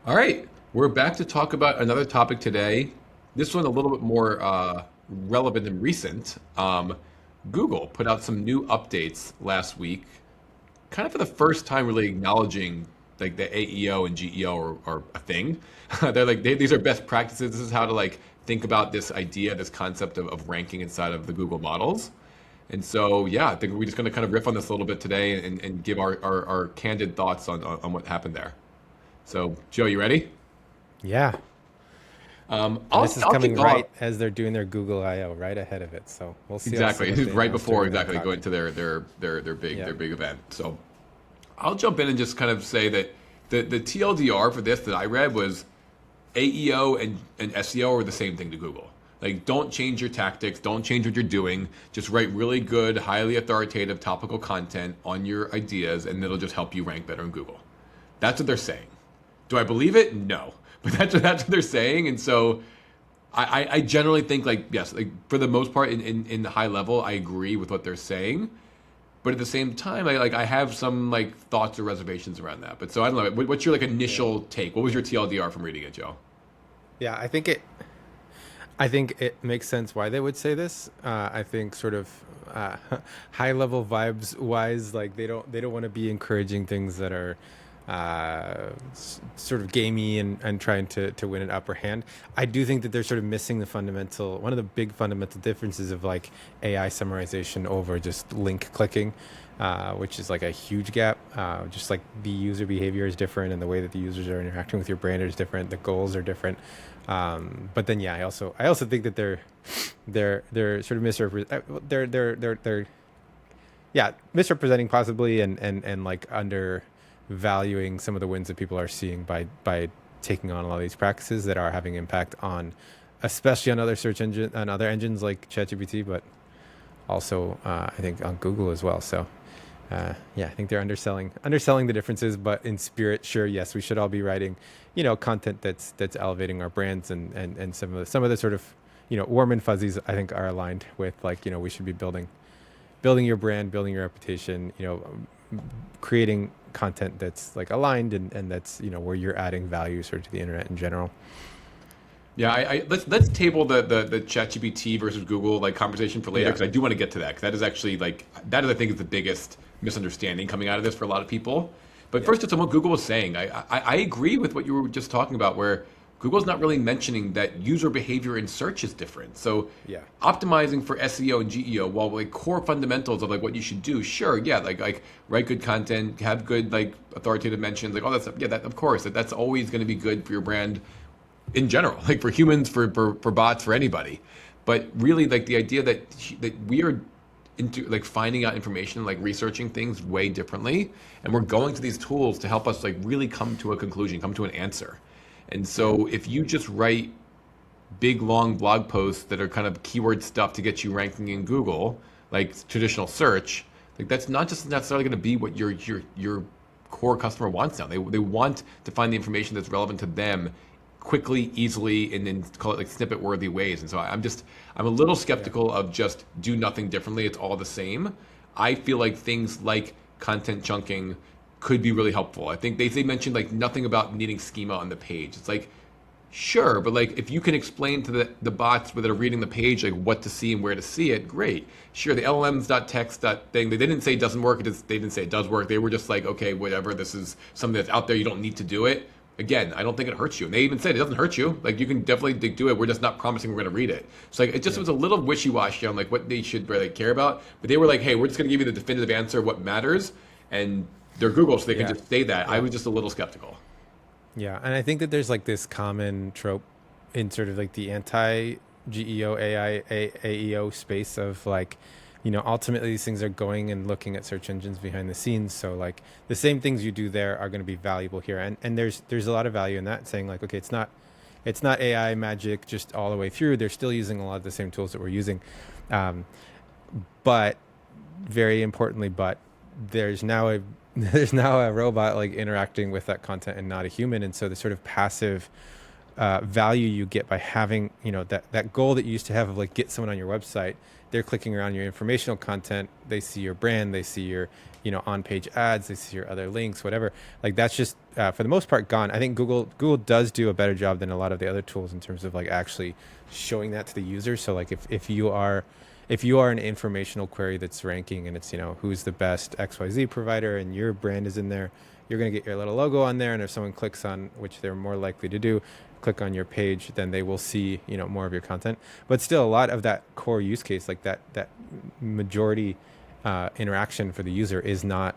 All right, we're back to talk about another topic today. This one a little bit more relevant and recent. Google put out some new updates last week, kind of for the first time, really acknowledging like the AEO and GEO are a thing. They're like these are best practices. This is how to like think about this idea, this concept of ranking inside of the Google models. And so, yeah, I think we're just going to kind of riff on this a little bit today and give our candid thoughts on what happened there. So, Joe, you ready? Yeah. And I'll this is I'll coming kick off. right as they're doing their Google I/O, right ahead of it. So we'll see also Exactly. what they Right announce before during that exactly going conference. to their big Yeah. their big event. So I'll jump in and just kind of say that the TLDR for this that I read was AEO and SEO are the same thing to Google. Like, don't change your tactics, don't change what you're doing. Just write really good, highly authoritative, topical content on your ideas, and it'll just help you rank better in Google. That's what they're saying. Do I believe it? No, but that's what they're saying, and so I generally think like yes, like for the most part in the high level, I agree with what they're saying. But at the same time, I have some like thoughts or reservations around that. But so I don't know. What's your like Yeah. initial take? What was your TLDR from reading it, Joe? Yeah, I think it makes sense why they would say this. I think sort of uh, high level vibes wise, like they don't want to be encouraging things that are sort of gamey and trying to win an upper hand. I do think that they're sort of missing the fundamental one of the big fundamental differences of like AI summarization over just link clicking. Which is like a huge gap. Just like the user behavior is different, and the way that the users are interacting with your brand is different. The goals are different. But then, yeah, I also think that they're sort of they're yeah, misrepresenting possibly and like undervaluing some of the wins that people are seeing by taking on a lot of these practices that are having impact on, especially on other search engine on other engines like ChatGPT, but also I think on Google as well. So yeah, I think they're underselling the differences, but in spirit, sure, yes, we should all be writing, content that's elevating our brands and some of the sort of, warm and fuzzies. I think are aligned with like we should be building your brand, building your reputation, creating content that's like aligned and that's where you're adding value sort of to the internet in general. Yeah, let's table the ChatGPT versus Google like conversation for later Yeah, because I do want to get to that because that is actually like that is I think is the biggest misunderstanding coming out of this for a lot of people. But yeah, first, just on what Google was saying, I agree with what you were just talking about, where Google's not really mentioning that user behavior in search is different. So yeah, optimizing for SEO and GEO, while like core fundamentals of like what you should do, sure, yeah, like write good content, have good like authoritative mentions, like all that stuff. Yeah, that of course that's always going to be good for your brand in general, like for humans, for bots, for anybody. But really, like the idea that we are into like finding out information, like researching things way differently, and we're going to these tools to help us like really come to a conclusion, come to an answer. And yeah, so, if you just write big long blog posts that are kind of keyword stuff to get you ranking in Google, like traditional search, like that's not just necessarily going to be what your core customer wants now. They want to find the information that's relevant to them quickly, easily, and then call it like snippet worthy ways. And so I'm a little yeah, skeptical of just do nothing differently. It's all the same. I feel like things like content chunking could be really helpful. I think they mentioned like nothing about needing schema on the page. It's like sure, but like if you can explain to the bots that are reading the page like what to see and where to see it, great. Sure, the LLMs.text thing, they didn't say it doesn't work. They didn't say it does work. They were just like, okay, whatever. This is something that's out there. You don't need to do it. Again, I don't think it hurts you. And they even said it doesn't hurt you. Like you can definitely do it. We're just not promising we're going to read it. So like it just yeah, was a little wishy-washy on like what they should really care about. But they were like, hey, we're just going to give you the definitive answer of what matters. And they're Google, so they can yeah, just say that. I yeah. was just a little skeptical. Yeah, and I think that there's like this common trope in sort of like the anti GEO AEO space of like, ultimately these things are going and looking at search engines behind the scenes. So like the same things you do there are going to be valuable here, and there's a lot of value in that. Saying like, okay, it's not AI magic just all the way through. They're still using a lot of the same tools that we're using, um, but very importantly, but there's now a there's now a robot like interacting with that content and not a human, and so the sort of passive value you get by having that goal that you used to have of like get someone on your website, they're clicking around your informational content, they see your brand, they see your on-page ads, they see your other links, whatever. Like that's just for the most part gone. I think Google does do a better job than a lot of the other tools in terms of like actually showing that to the user. So like if you are an informational query that's ranking and it's, who's the best XYZ provider and your brand is in there, you're going to get your little logo on there. And if someone clicks on, which they're more likely to do, click on your page, then they will see, more of your content. But still a lot of that core use case, like that majority interaction for the user is not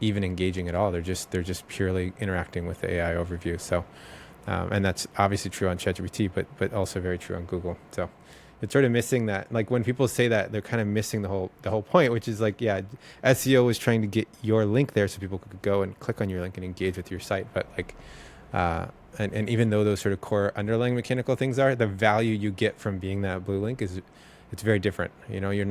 even engaging at all. They're just purely interacting with the AI overview. So, and that's obviously true on ChatGPT, but also very true on Google. So it's sort of missing that. Like when people say that, they're kind of missing the whole point, which is like, yeah, SEO is trying to get your link there so people could go and click on your link and engage with your site. But like, and even though those sort of core underlying mechanical things are, the value you get from being that blue link it's very different. You're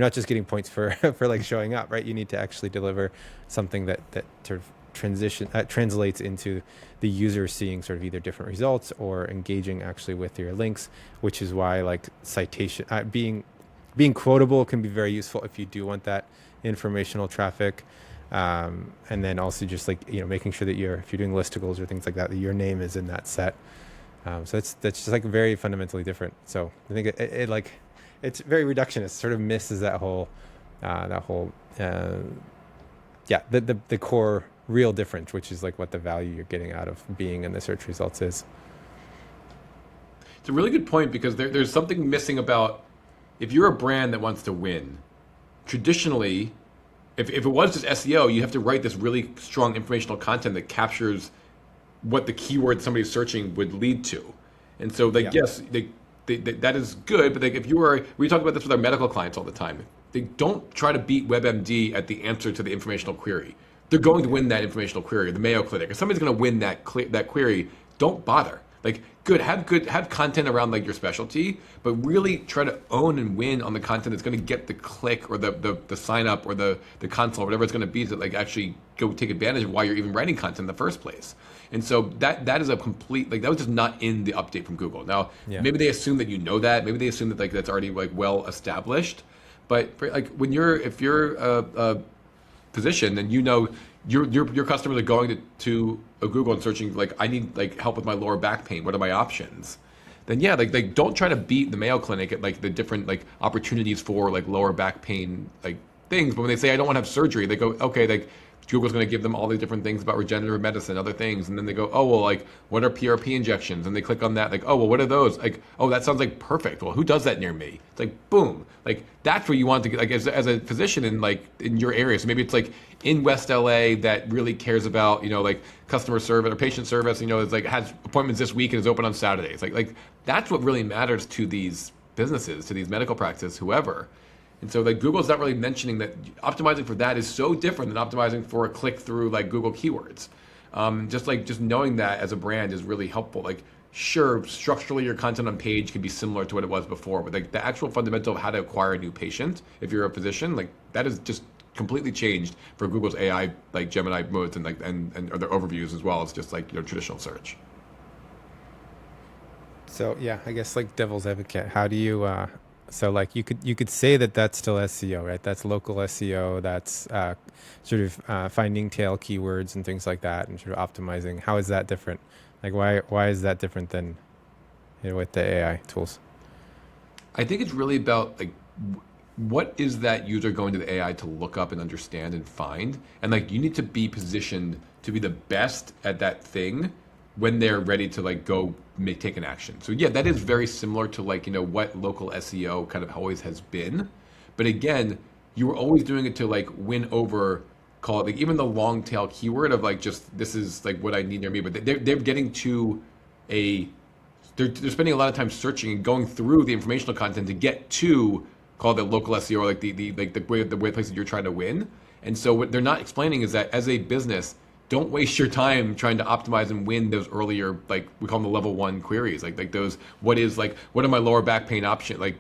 not just getting points for for like showing up, right? You need to actually deliver something that sort of translates into the user seeing sort of either different results or engaging actually with your links, which is why like citation being quotable can be very useful if you do want that informational traffic. And then also just like, making sure that if you're doing listicles or things like that your name is in that set. So that's just like very fundamentally different. So I think it like, it's very reductionist, sort of misses that whole the core real difference, which is like what the value you're getting out of being in the search results is. It's a really good point because there's something missing about if you're a brand that wants to win, traditionally, if it was just SEO, you have to write this really strong informational content that captures what the keyword somebody's searching would lead to. And so yes, that is good, but like we talk about this with our medical clients all the time. They don't try to beat WebMD at the answer to the informational query. They're going to win that informational query, or the Mayo Clinic, or somebody's going to win that query. Don't bother. Like, have content around like your specialty, but really try to own and win on the content that's going to get the click or the sign up or the consult, whatever it's going to be, to like actually go take advantage of why you're even writing content in the first place. And so that is a complete, like, that was just not in the update from Google. Now, maybe they assume that that. Maybe they assume that like that's already like well established. But for, like if you're a physician and your customers are going to a Google and searching like, I need like help with my lower back pain, what are my options? Then like don't try to beat the Mayo Clinic at like the different like opportunities for like lower back pain like things. But when they say I don't want to have surgery, they go, okay, like Google's going to give them all these different things about regenerative medicine, other things. And then they go, oh, well, like, what are PRP injections? And they click on that, like, oh, well, what are those? Like, oh, that sounds like perfect. Well, who does that near me? It's like, boom. Like, that's where you want to get, like, as a physician in your area. So maybe it's like in West LA that really cares about, like customer service or patient service, it's like has appointments this week and is open on Saturdays. Like that's what really matters to these businesses, to these medical practices, whoever. And so like Google's not really mentioning that optimizing for that is so different than optimizing for a click through like Google keywords. Just knowing that as a brand is really helpful. Like sure, structurally your content on page can be similar to what it was before, but like the actual fundamental of how to acquire a new patient, if you're a physician, like that is just completely changed for Google's AI, like Gemini modes and like and their overviews as well as just like traditional search. So yeah, I guess like devil's advocate, how do you so like you could say that that's still SEO, right? That's local SEO. That's sort of finding tail keywords and things like that, and sort of optimizing. How is that different? Like why is that different than with the AI tools? I think it's really about like what is that user going to the AI to look up and understand and find, and like you need to be positioned to be the best at that thing when they're ready to like go take an action. So yeah, that is very similar to like, what local SEO kind of always has been. But again, you were always doing it to like win over, call it like even the long tail keyword of like, just, this is like what I need near me. But they're getting to they're spending a lot of time searching and going through the informational content to get to call it the local SEO or like the way places you're trying to win. And so what they're not explaining is that as a business, don't waste your time trying to optimize and win those earlier, like we call them the level 1 queries, like those, what are my lower back pain option, like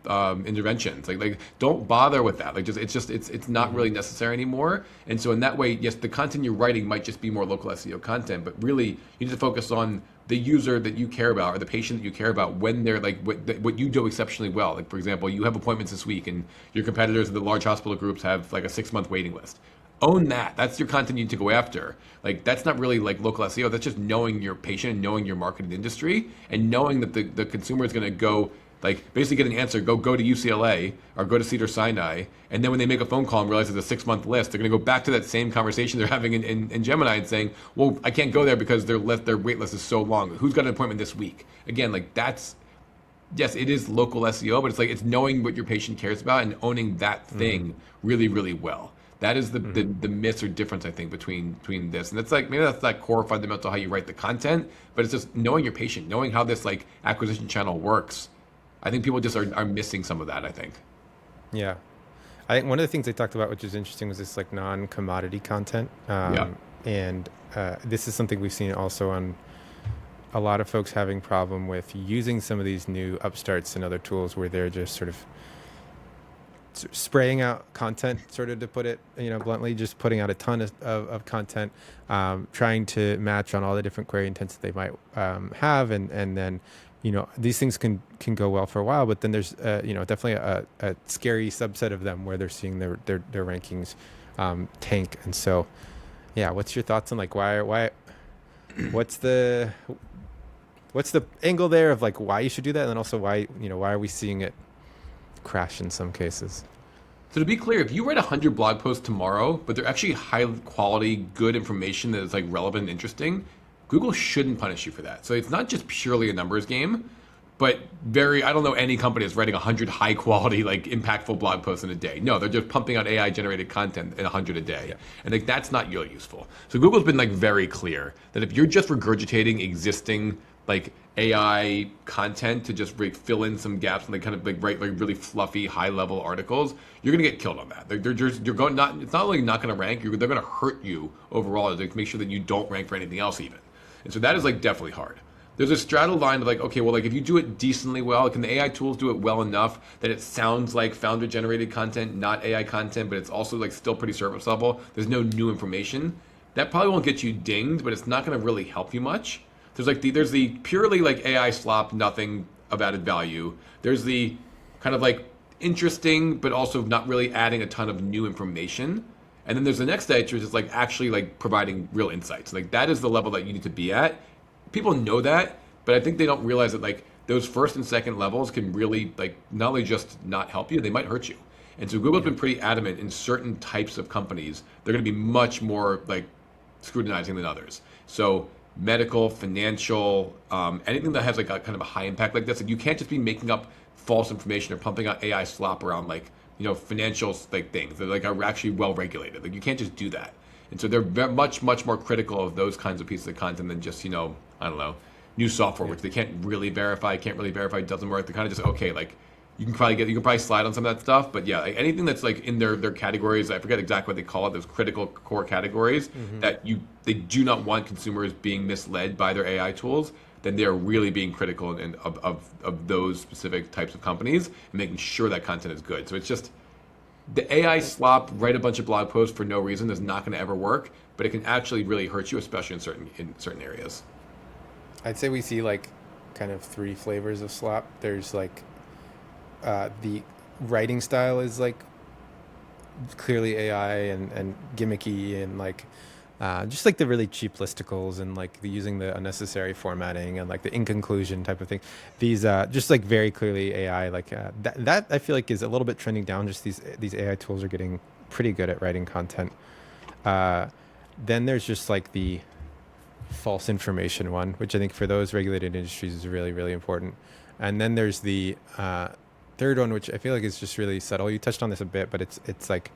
interventions. Like don't bother with that. Like it's not really necessary anymore. And so in that way, yes, the content you're writing might just be more local SEO content, but really you need to focus on the user that you care about or the patient that you care about when they're like what you do exceptionally well. Like for example, you have appointments this week and your competitors at the large hospital groups have like a 6-month waiting list. Own that. That's your content you need to go after. Like that's not really like local SEO. That's just knowing your patient and knowing your market and industry and knowing that the consumer is going to go like basically get an answer, go to UCLA or go to Cedars-Sinai, and then when they make a phone call and realize it's a 6-month list, they're going to go back to that same conversation they're having in Gemini and saying, well, I can't go there because their wait list is so long. Who's got an appointment this week? Again, like that's, yes, it is local SEO, but it's like it's knowing what your patient cares about and owning that thing really, really well. That is the miss or difference, I think, between this. And it's like, maybe that's that core fundamental how you write the content, but it's just knowing your patient, knowing how this like acquisition channel works. I think people just are missing some of that, I think. Yeah. I think one of the things they talked about, which is interesting, was this like non-commodity content. And this is something we've seen also on a lot of folks having problem with using some of these new upstarts and other tools where they're just sort of spraying out content, sort of to put it, bluntly, just putting out a ton of content, trying to match on all the different query intents that they might have. And then, these things can go well for a while, but then there's, definitely a scary subset of them where they're seeing their rankings tank. And so, yeah, what's your thoughts on like why what's the angle there of like why you should do that, and then also why are we seeing it crash in some cases? So to be clear, if you write 100 blog posts tomorrow, but they're actually high quality, good information that is like relevant and interesting, Google shouldn't punish you for that. So it's not just purely a numbers game, but I don't know any company that's writing 100 high quality, like impactful blog posts in a day. No, they're just pumping out AI generated content in 100 a day. Yeah. And like that's not really useful. So Google's been like very clear that if you're just regurgitating existing like AI content to just fill in some gaps and like kind of like write like really fluffy high level articles, you're gonna get killed on that. You're going not. It's not only not gonna rank. They're gonna hurt you overall to make sure that you don't rank for anything else even. And so that is like definitely hard. There's a straddle line of like, okay, well, like if you do it decently well, can the AI tools do it well enough that it sounds like founder generated content, not AI content, but it's also like still pretty surface level. There's no new information. That probably won't get you dinged, but it's not going to really help you much. There's the purely like AI slop, nothing of added value. There's the kind of like interesting, but also not really adding a ton of new information. And then there's the next stage, which is like actually like providing real insights. Like that is the level that you need to be at. People know that, but I think they don't realize that like those first and second levels can really like not only just not help you, they might hurt you. And so Google's been pretty adamant in certain types of companies, they're going to be much more like scrutinizing than others. So medical, financial, anything that has like a kind of a high impact like this, like you can't just be making up false information or pumping out AI slop around like, financial like things that like are actually well regulated. Like you can't just do that. And so they're much more critical of those kinds of pieces of content than just, I don't know, new software, which they can't really verify, it doesn't work. They're kind of just, okay, like you can probably slide on some of that stuff. But yeah, like anything that's like in their categories, I forget exactly what they call it, those critical core categories that they do not want consumers being misled by their AI tools, then they're really being critical of those specific types of companies and making sure that content is good. So it's just the AI slop, write a bunch of blog posts for no reason is not going to ever work, but it can actually really hurt you, especially in certain areas. I'd say we see like kind of 3 flavors of slop. There's like the writing style is like clearly AI and gimmicky and like just like the really cheap listicles and like using the unnecessary formatting and like the in conclusion type of thing. These just like very clearly AI, like that I feel like is a little bit trending down. Just these AI tools are getting pretty good at writing content. Then there's just like the false information one, which I think for those regulated industries is really, really important. And then there's the third one, which I feel like is just really subtle. You touched on this a bit, but it's like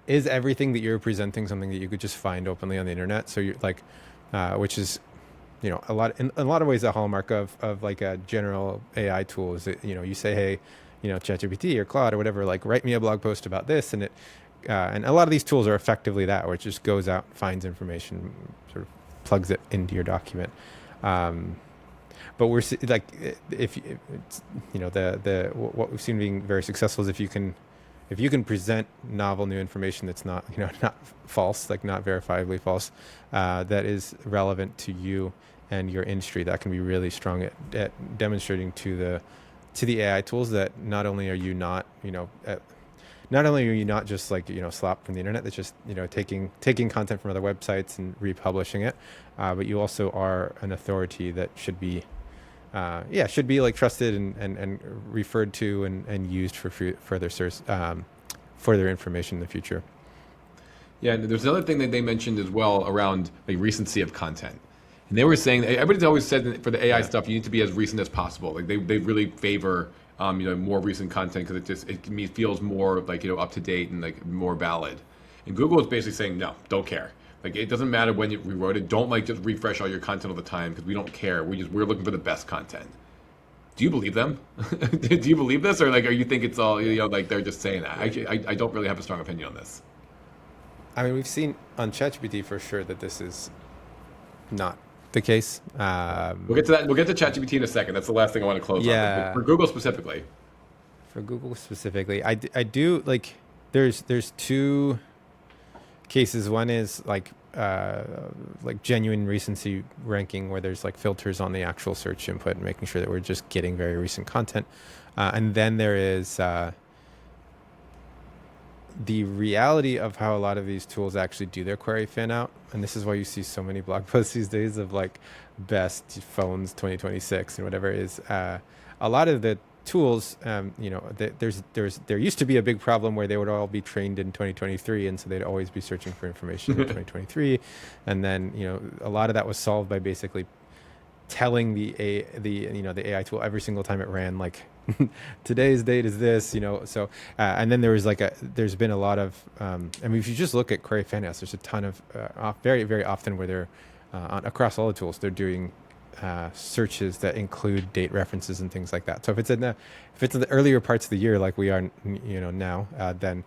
is everything that you're presenting something that you could just find openly on the internet? So you're like, which is, in a lot of ways a hallmark of like a general AI tool is that, you say, hey, ChatGPT or Claude or whatever, like write me a blog post about this. And and a lot of these tools are effectively that, where it just goes out, finds information, sort of plugs it into your document. But like, if it's, the what we've seen being very successful is if you can present novel new information that's not not false, like not verifiably false, that is relevant to you and your industry, that can be really strong at demonstrating to the AI tools that not only are you not not only are you not just like slop from the internet that's just taking content from other websites and republishing it, but you also are an authority that should be like trusted and referred to and used for further information in the future. Yeah, and there's another thing that they mentioned as well around like recency of content. And they were saying everybody's always said that for the AI stuff, you need to be as recent as possible. Like they really favor more recent content because it feels more like up to date and like more valid. And Google is basically saying no, don't care. Like it doesn't matter when you rewrote it. Don't like just refresh all your content all the time because we don't care. We're looking for the best content. Do you believe them? Do you believe this, or like, are you think it's all like they're just saying that? I don't really have a strong opinion on this. I mean, we've seen on ChatGPT for sure that this is not the case. We'll get to that. We'll get to ChatGPT in a second. That's the last thing I want to close on. But for Google specifically. For Google specifically, I do like. There's two cases. One is like genuine recency ranking, where there's like filters on the actual search input and making sure that we're just getting very recent content. And then there is the reality of how a lot of these tools actually do their query fan out. And this is why you see so many blog posts these days of like best phones 2026 and whatever it is. A lot of the tools, there used to be a big problem where they would all be trained in 2023, and so they'd always be searching for information in 2023, and then a lot of that was solved by basically telling the AI tool every single time it ran, like today's date is this, so and then there's been a lot of I mean, if you just look at query fan outs, there's a ton of very, very often where they're across all the tools they're doing searches that include date references and things like that. So if it's in the earlier parts of the year, like we are, now, then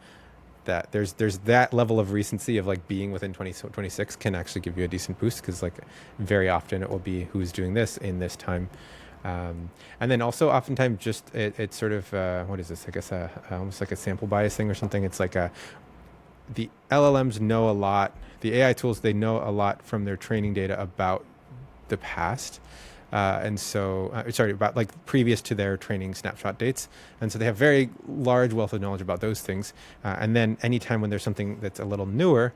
that there's that level of recency of like being within 2026 can actually give you a decent boost, because like very often it will be who's doing this in this time. And then also oftentimes just it's sort of what is this? I guess almost like a sample bias thing or something. It's like the LLMs know a lot. The AI tools, they know a lot from their training data about the past, and so about like previous to their training snapshot dates, and so they have very large wealth of knowledge about those things, and then anytime when there's something that's a little newer,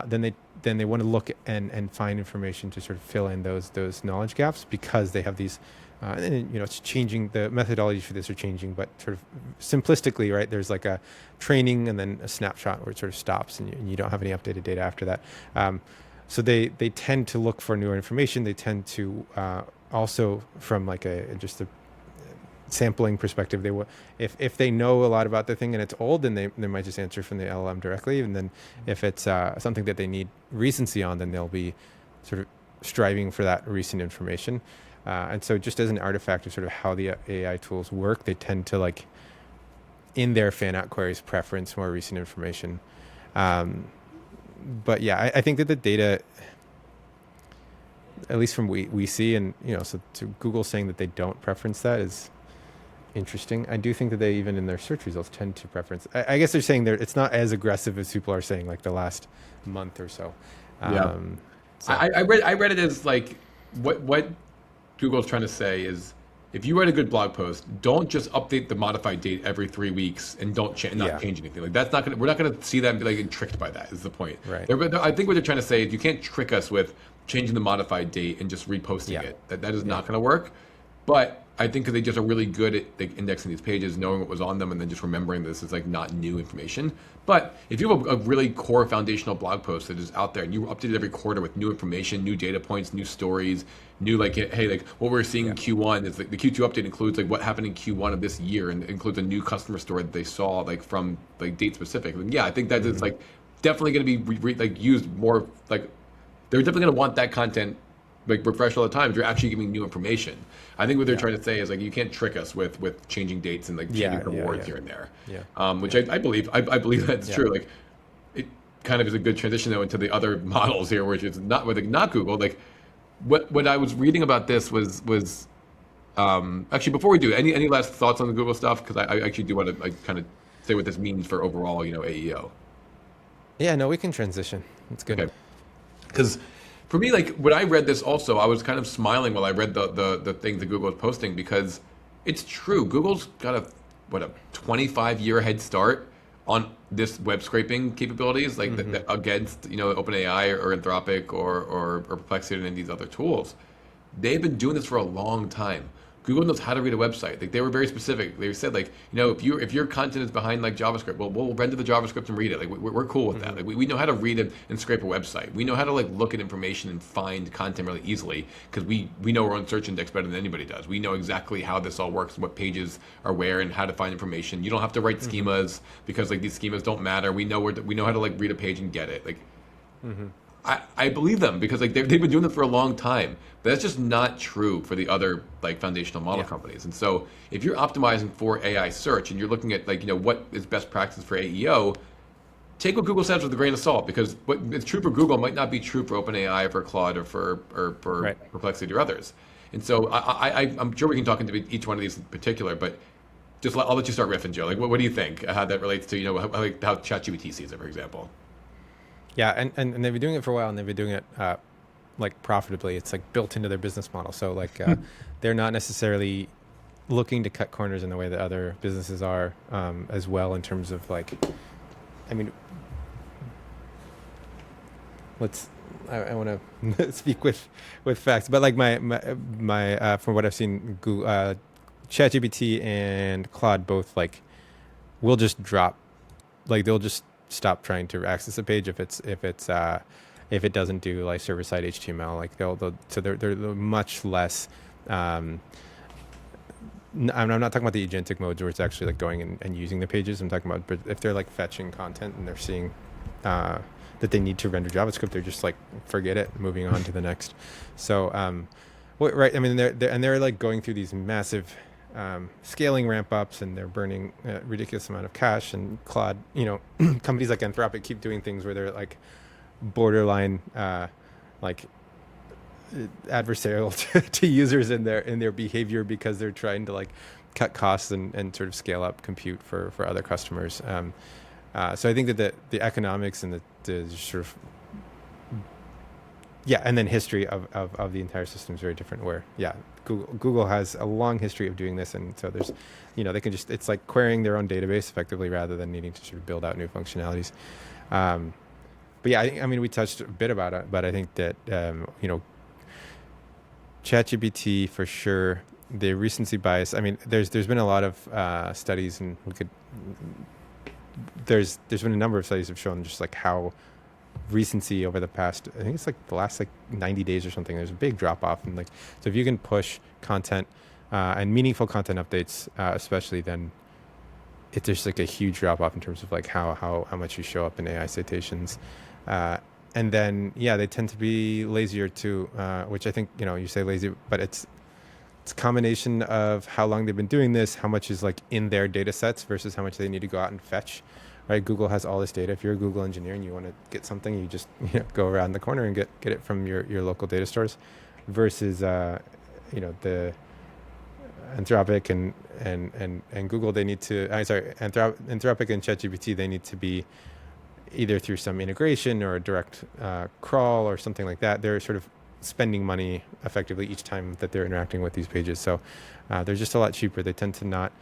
then they want to look and find information to sort of fill in those knowledge gaps, because they have these and it's changing. The methodologies for this are changing, but sort of simplistically, right, there's like a training and then a snapshot where it sort of stops, and you don't have any updated data after that. So they tend to look for newer information. They tend to also, from like just a sampling perspective, they will, if they know a lot about the thing and it's old, then they might just answer from the LLM directly. And then if it's something that they need recency on, then they'll be sort of striving for that recent information. And so just as an artifact of sort of how the AI tools work, they tend to, like, in their fan out queries, preference more recent information. But yeah, I think that the data, at least from we see, and so to Google saying that they don't preference that is interesting. I do think that they, even in their search results, tend to preference. I guess they're saying it's not as aggressive as people are saying, like the last month or so. So. I read it as like what Google's trying to say is, if you write a good blog post, don't just update the modified date every 3 weeks and not change anything. Like that's not gonna. We're not gonna see that and be like tricked by that. Is the point? Right. I think what they're trying to say is you can't trick us with changing the modified date and just reposting it. That is not gonna work. But I think because they just are really good at like indexing these pages, knowing what was on them, and then just remembering this is like not new information. But if you have a really core foundational blog post that is out there and you update it every quarter with new information, new data points, new stories, new like, hey, like what we're seeing in Q1 is like the Q2 update includes like what happened in Q1 of this year, and includes a new customer story that they saw like from like date specific. And yeah, I think that is like definitely going to be like used more. Like they're definitely going to want that content like refreshed all the time if you're actually giving new information. I think what they're trying to say is like you can't trick us with changing dates and like changing rewards here and there. Which I believe that's true. Like it kind of is a good transition though into the other models here, which is not with not Google. Like what I was reading about this was actually, before we do, any last thoughts on the Google stuff? Because I actually do want to like kind of say what this means for overall, AEO. Yeah, no, we can transition. It's good. Okay. Because for me, like when I read this, also I was kind of smiling while I read the things that Google was posting because it's true. Google's got a 25-year head start on this web scraping capabilities, like against OpenAI or Anthropic or Perplexity and these other tools. They've been doing this for a long time. Google knows how to read a website. Like they were very specific. They said like, if your content is behind like JavaScript, well, we'll render the JavaScript and read it. Like we're cool with that. Like we know how to read it and scrape a website. We know how to like look at information and find content really easily because we know our own search index better than anybody does. We know exactly how this all works, what pages are where, and how to find information. You don't have to write schemas because like these schemas don't matter. We know we know how to like read a page and get it. Like. I believe them because like they've been doing it for a long time. But that's just not true for the other like foundational model companies. And so if you're optimizing for AI search and you're looking at like what is best practice for AEO, take what Google says with a grain of salt because what is true for Google might not be true for OpenAI or for Claude or for Right. Perplexity or others. And so I'm sure we can talk into each one of these in particular, but I'll let you start riffing, Joe. Like what do you think? How that relates to how ChatGPT sees it, for example. Yeah, and they've been doing it for a while, and they've been doing it like profitably. It's like built into their business model. So like they're not necessarily looking to cut corners in the way that other businesses are as well in terms of like, I mean, I want to speak with facts, but like my from what I've seen, Google, ChatGPT and Claude both like will just drop, like they'll just stop trying to access a page if it doesn't do like server side HTML. Like they're much less. I'm not talking about the agentic modes where it's actually like going and using the pages. I'm talking about, but if they're like fetching content and they're seeing that they need to render JavaScript, they're just like forget it, moving on to the next. So right, I mean they're like going through these massive scaling ramp ups, and they're burning a ridiculous amount of cash. And Claude, companies like Anthropic keep doing things where they're like borderline like adversarial to users in their behavior because they're trying to like cut costs and sort of scale up compute for other customers. So I think that the economics and the sort of and then history of the entire system is very different. Where Google has a long history of doing this, and so there's, they can just, it's like querying their own database effectively rather than needing to sort of build out new functionalities. But yeah, I mean, we touched a bit about it, but I think that ChatGPT for sure, the recency bias. I mean, there's been a lot of studies, and there's been a number of studies have shown just like how recency over the past, I think it's like the last like 90 days or something, there's a big drop off. And like, so if you can push content and meaningful content updates, especially, then it's just like a huge drop off in terms of like how much you show up in AI citations. And then, they tend to be lazier too, which I think, you say lazy, but it's a combination of how long they've been doing this, how much is like in their data sets versus how much they need to go out and fetch. Right, Google has all this data. If you're a Google engineer and you want to get something, you just go around the corner and get it from your local data stores, versus the Anthropic and Google. They need to. Anthropic and ChatGPT. They need to be either through some integration or a direct crawl or something like that. They're sort of spending money effectively each time that they're interacting with these pages. So they're just a lot cheaper. They tend to not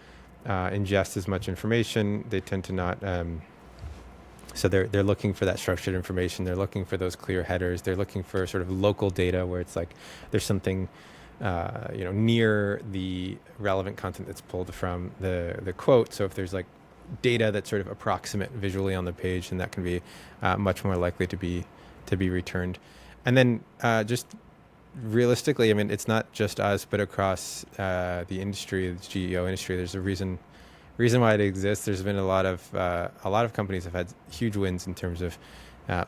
ingest as much information. They tend to not. So they're looking for that structured information. They're looking for those clear headers. They're looking for sort of local data where it's like there's something near the relevant content that's pulled from the quote. So if there's like data that's sort of approximate visually on the page, then that can be much more likely to be returned. And then just realistically, I mean, it's not just us, but across the industry, the GEO industry, there's a reason why it exists. There's been a lot of companies have had huge wins in terms of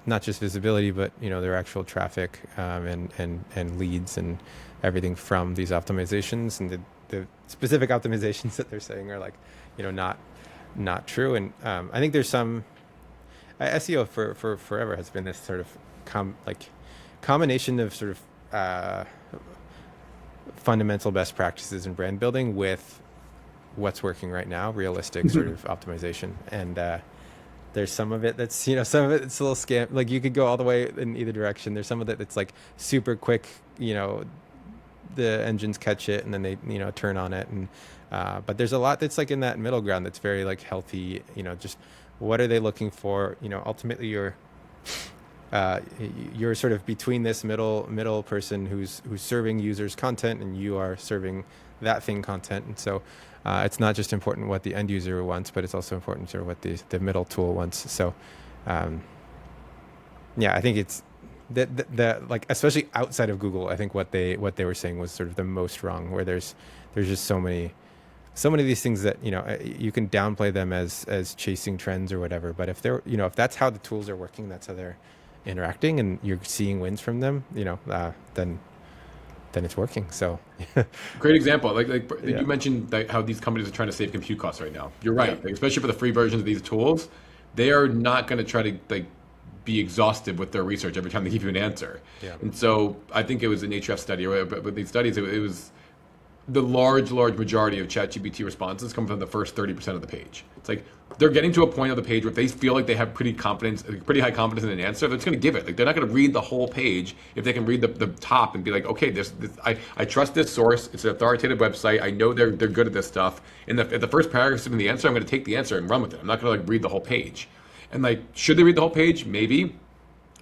not just visibility, but their actual traffic and leads and everything from these optimizations. And the specific optimizations that they're saying are like not true. And I think there's some SEO for forever has been this sort of combination of sort of fundamental best practices in brand building with what's working right now, realistic sort of optimization. And there's some of it that's, some of it it's a little scam. Like you could go all the way in either direction. There's some of it that's like super quick, the engines catch it and then they, turn on it. And but there's a lot that's like in that middle ground that's very like healthy, just what are they looking for? Ultimately you're sort of between this middle person who's serving users content and you are serving that thing content. And so it's not just important what the end user wants, but it's also important sort of what the middle tool wants. So I think it's the like, especially outside of Google, I think what they were saying was sort of the most wrong, where there's just so many of these things that, you can downplay them as chasing trends or whatever. But if they're, if that's how the tools are working, that's how they're interacting and you're seeing wins from them, then it's working. So great example. You mentioned how these companies are trying to save compute costs right now. You're right. Like, especially for the free versions of these tools, they are not going to try to be exhaustive with their research every time they give you an answer. Yeah. And so I think it was an HRF study, or but these studies, it was the large majority of ChatGPT responses come from the first 30% of the page. It's like they're getting to a point of the page where if they feel like they have pretty high confidence in an answer, they're just going to give it. Like they're not going to read the whole page if they can read the top and be like, okay, I trust this source. It's an authoritative website. I know they're good at this stuff. And if the first paragraph is in the answer, I'm going to take the answer and run with it. I'm not going to read the whole page. And should they read the whole page? Maybe,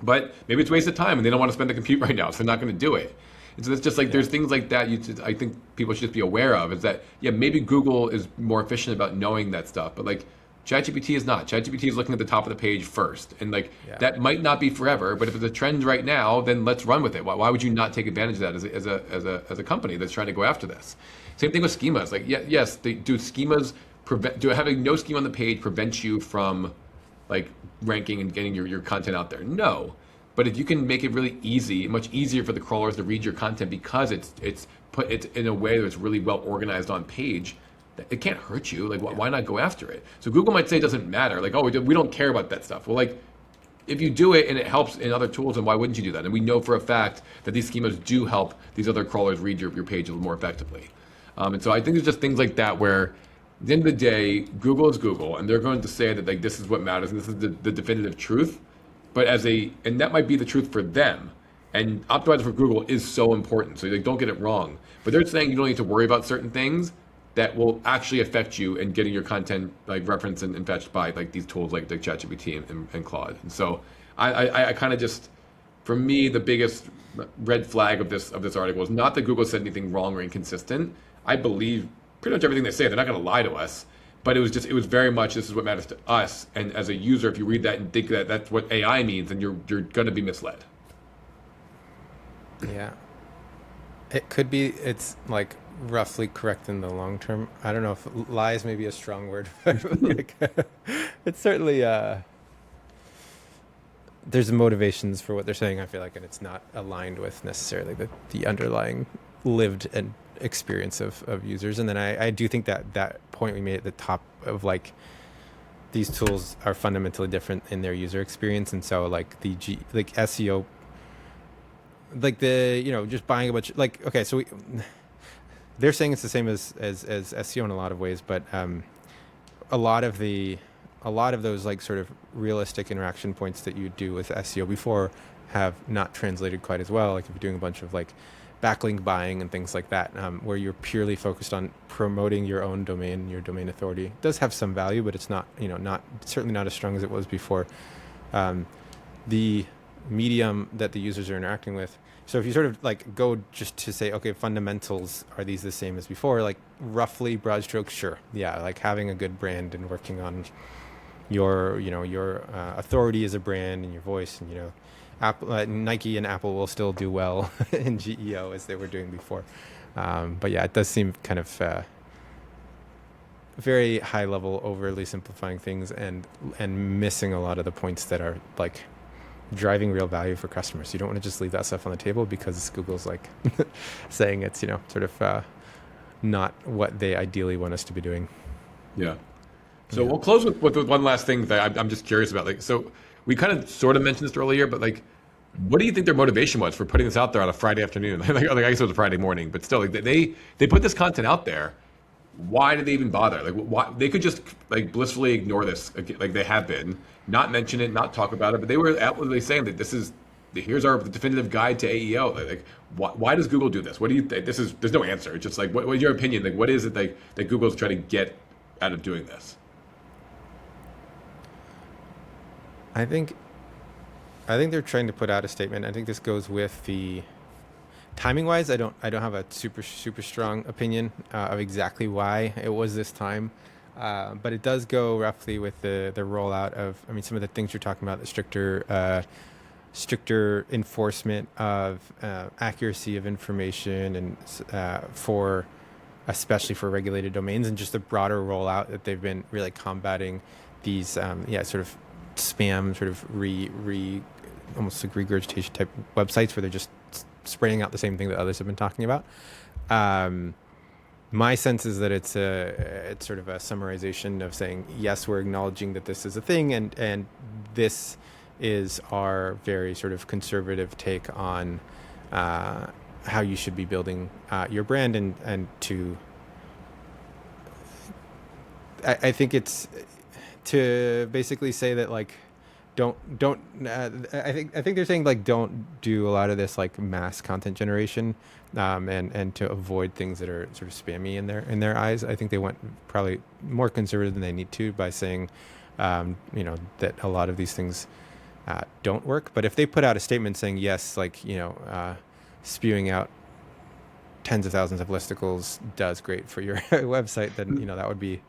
but maybe it's a waste of time and they don't want to spend the compute right now, so they're not going to do it. And so it's just there's things like that I think people should just be aware of, is that, maybe Google is more efficient about knowing that stuff, but ChatGPT is not. ChatGPT is looking at the top of the page first. And that might not be forever, but if it's a trend right now, then let's run with it. Why would you not take advantage of that as a company that's trying to go after this? Same thing with schemas. Yes, do schemas having no schema on the page prevent you from ranking and getting your content out there? No. But if you can make it really easy, much easier for the crawlers to read your content because it's in a way that's really well organized on page, it can't hurt you. Why not go after it? So Google might say it doesn't matter. We don't care about that stuff. Well, if you do it and it helps in other tools, then why wouldn't you do that? And we know for a fact that these schemas do help these other crawlers read your page a little more effectively. And so I think there's just things like that where at the end of the day, Google is Google, and they're going to say that this is what matters and this is the definitive truth. But and that might be the truth for them. And optimizing for Google is so important. So don't get it wrong. But they're saying you don't need to worry about certain things that will actually affect you in getting your content referenced and fetched by these tools like ChatGPT and Claude. And so I kind of just, for me, the biggest red flag of this article is not that Google said anything wrong or inconsistent. I believe pretty much everything they say. They're not going to lie to us. But it was very much, this is what matters to us. And as a user, if you read that and think that that's what AI means, then you're going to be misled. Yeah. It could be, it's roughly correct in the long term. I don't know if lies may be a strong word, but it's certainly, there's motivations for what they're saying, I feel like, and it's not aligned with necessarily the underlying lived and experience of users. And then I do think that point we made at the top of these tools are fundamentally different in their user experience. And so SEO, just buying a bunch okay, so they're saying it's the same as SEO in a lot of ways, but a lot of those sort of realistic interaction points that you do with SEO before have not translated quite as well. If you're doing a bunch of backlink buying and things like that, where you're purely focused on promoting your own domain, your domain authority, it does have some value, but it's not, certainly not as strong as it was before. The medium that the users are interacting with. So if you sort of go just to say, okay, fundamentals, are these the same as before? Roughly broad strokes, sure. Yeah. Having a good brand and working on your authority as a brand and your voice, and, Apple, Nike and Apple will still do well in GEO as they were doing before. But yeah, it does seem kind of very high level, overly simplifying things and missing a lot of the points that are driving real value for customers. You don't want to just leave that stuff on the table because Google's saying it's, sort of not what they ideally want us to be doing. Yeah. So we'll close with one last thing that I'm just curious about. So we kind of sort of mentioned this earlier, but What do you think their motivation was for putting this out there on a Friday afternoon? Like, I guess it was a Friday morning, but still, like they put this content out there. Why did they even bother? Like, why they could just like blissfully ignore this, like they have been, not mention it, not talk about it. But they were outwardly saying that this is here's our definitive guide to AEO. Like, why does Google do this? What do you think? There's no answer. It's just like, what is your opinion? Like, what is it like that Google's trying to get out of doing this? I think I think they're trying to put out a statement. I think this goes with the timing wise. I don't have a super strong opinion of exactly why it was this time. But it does go roughly with the rollout of, I mean, some of the things you're talking about, the stricter enforcement of accuracy of information, and for especially for regulated domains, and just the broader rollout that they've been really combating these sort of spam, sort of almost like regurgitation type websites where they're just spraying out the same thing that others have been talking about. My sense is that it's sort of a summarization of saying, yes, we're acknowledging that this is a thing, and this is our very sort of conservative take on how you should be building your brand, and to I think it's to basically say that, like, don't I think they're saying, like, don't do a lot of this like mass content generation, and to avoid things that are sort of spammy in their eyes. I think they went probably more conservative than they need to by saying that a lot of these things don't work. But if they put out a statement saying, yes, like, spewing out tens of thousands of listicles does great for your website, then that would be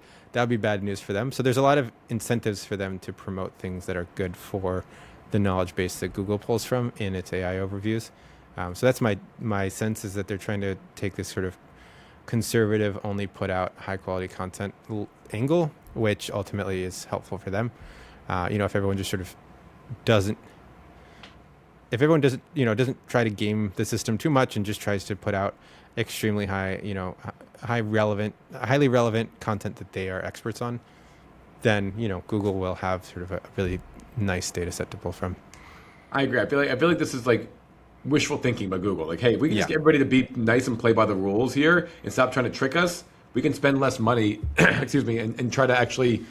bad news for them. So there's a lot of incentives for them to promote things that are good for the knowledge base that Google pulls from in its AI overviews. So that's my sense, is that they're trying to take this sort of conservative, only put out high quality content angle, which ultimately is helpful for them. If everyone just sort of doesn't try to game the system too much and just tries to put out extremely highly relevant content that they are experts on, then Google will have sort of a really nice data set to pull from. I agree. I feel like this is like wishful thinking by Google. Like, hey, if we can just get everybody to be nice and play by the rules here and stop trying to trick us, we can spend less money, excuse me, and try to actually,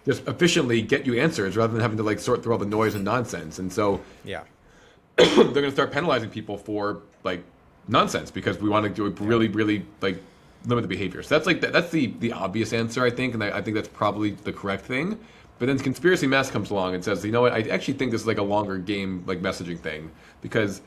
just efficiently get you answers rather than having to like sort through all the noise and nonsense. And so they're going to start penalizing people for like nonsense because we want to do really, really like limit the behavior. So that's the obvious answer, I think, and I think that's probably the correct thing. But then Conspiracy Mass comes along and says, you know what, I actually think this is like a longer game, like messaging thing, because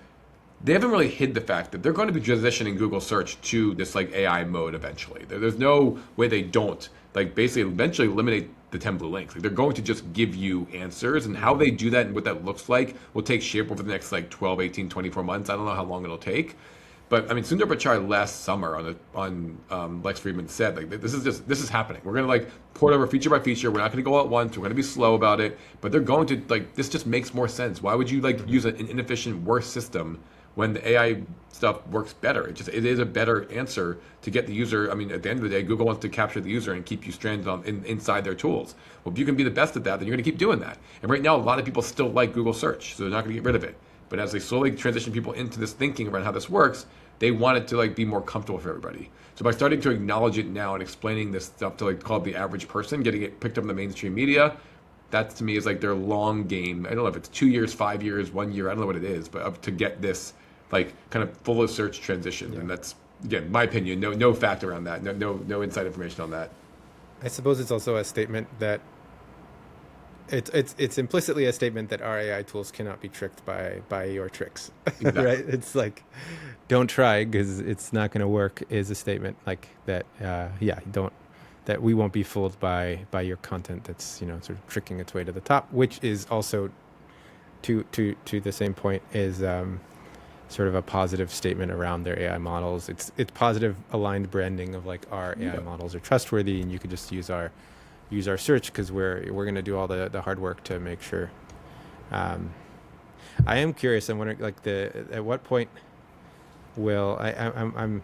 they haven't really hid the fact that they're going to be transitioning Google search to this like AI mode eventually. There's no way they don't like basically eventually eliminate the 10 blue links. Like, they're going to just give you answers, and how they do that and what that looks like will take shape over the next like 12, 18, 24 months. I don't know how long it'll take. But I mean, Sundar Pichai last summer on Lex Fridman said, like, this is happening. We're gonna like port over feature by feature. We're not gonna go at once. We're gonna be slow about it. But they're going to like, this just makes more sense. Why would you like use an inefficient, worse system when the AI stuff works better? It is a better answer to get the user. I mean, at the end of the day, Google wants to capture the user and keep you stranded inside their tools. Well, if you can be the best at that, then you're gonna keep doing that. And right now, a lot of people still like Google search, so they're not gonna get rid of it. But as they slowly transition people into this thinking around how this works, they want it to like be more comfortable for everybody. So by starting to acknowledge it now and explaining this stuff to like call it the average person, getting it picked up in the mainstream media, that to me is like their long game. I don't know if it's 2 years, 5 years, 1 year, I don't know what it is, but to get this like kind of full of search transition. Yeah. And that's, again, my opinion, no fact around that, no inside information on that. I suppose it's also a statement that it's implicitly a statement that our AI tools cannot be tricked by your tricks. Exactly. Right? It's like, don't try because it's not going to work, is a statement like that. That we won't be fooled by your content that's sort of tricking its way to the top, which is also to the same point is sort of a positive statement around their AI models. It's positive aligned branding of like our AI models are trustworthy, and you could just use our search because we're going to do all the hard work to make sure. I am curious. I'm wondering, like, at what point will I'm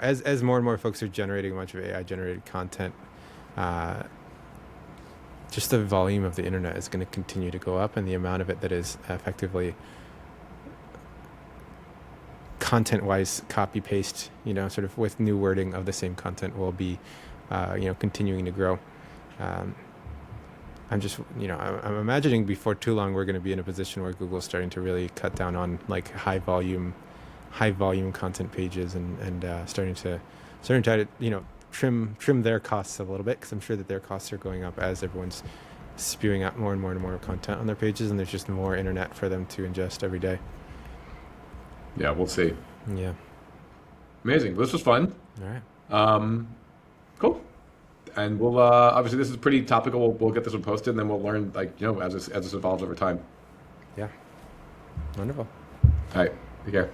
as more and more folks are generating a bunch of AI generated content, just the volume of the internet is going to continue to go up, and the amount of it that is effectively content-wise copy paste, sort of with new wording of the same content will be, continuing to grow. I'm just, I'm imagining before too long we're going to be in a position where Google's starting to really cut down on like high volume content pages and starting to trim their costs a little bit, because I'm sure that their costs are going up as everyone's spewing out more and more and more content on their pages, and there's just more internet for them to ingest every day. Yeah, we'll see. Yeah. Amazing. This was fun. All right. Cool. And we'll obviously this is pretty topical. We'll get this one posted, and then we'll learn as this evolves over time. Yeah. Wonderful. All right. Take care.